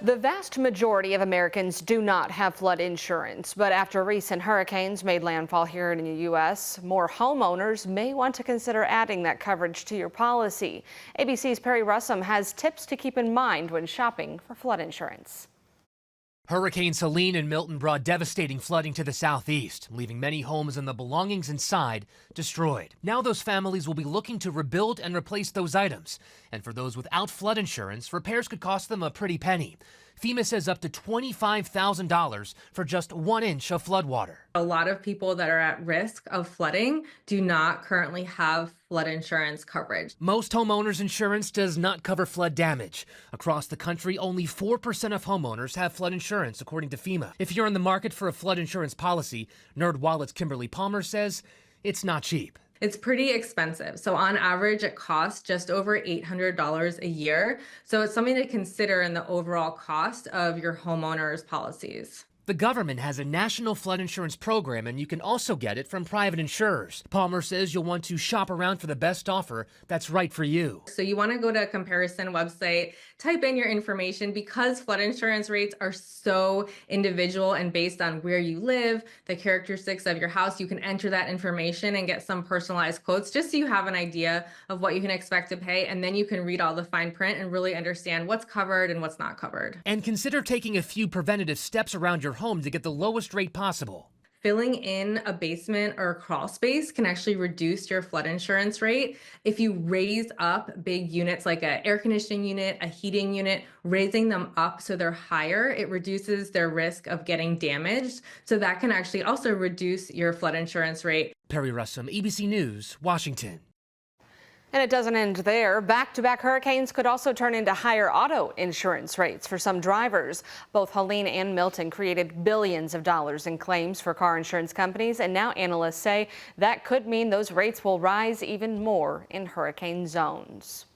The vast majority of Americans do not have flood insurance, but after recent hurricanes made landfall here in the U.S., more homeowners may want to consider adding that coverage to your policy. ABC's Perry Russum has tips to keep in mind when shopping for flood insurance. Hurricanes Helene and Milton brought devastating flooding to the southeast, leaving many homes and the belongings inside destroyed. Now those families will be looking to rebuild and replace those items. And for those without flood insurance, repairs could cost them a pretty penny. FEMA says up to $25,000 for just 1 inch of floodwater. A lot of people that are at risk of flooding do not currently have flood insurance coverage. Most homeowners insurance does not cover flood damage. Across the country, only 4% of homeowners have flood insurance, according to FEMA. If you're in the market for a flood insurance policy, NerdWallet's Kimberly Palmer says it's not cheap. It's pretty expensive. So on average, it costs just over $800 a year. So it's something to consider in the overall cost of your homeowner's policies. The government has a national flood insurance program, and you can also get it from private insurers. Palmer says you'll want to shop around for the best offer that's right for you. So you want to go to a comparison website, type in your information, because flood insurance rates are so individual and based on where you live, the characteristics of your house. You can enter that information and get some personalized quotes just so you have an idea of what you can expect to pay, and then you can read all the fine print and really understand what's covered and what's not covered. And consider taking a few preventative steps around your home to get the lowest rate possible. Filling in a basement or a crawl space can actually reduce your flood insurance rate. If you raise up big units like an air conditioning unit, a heating unit, raising them up so they're higher, it reduces their risk of getting damaged. So that can actually also reduce your flood insurance rate. Perry Russum, ABC News, Washington. And it doesn't end there. Back-to-back hurricanes could also turn into higher auto insurance rates for some drivers. Both Helene and Milton created billions of dollars in claims for car insurance companies, and now analysts say that could mean those rates will rise even more in hurricane zones.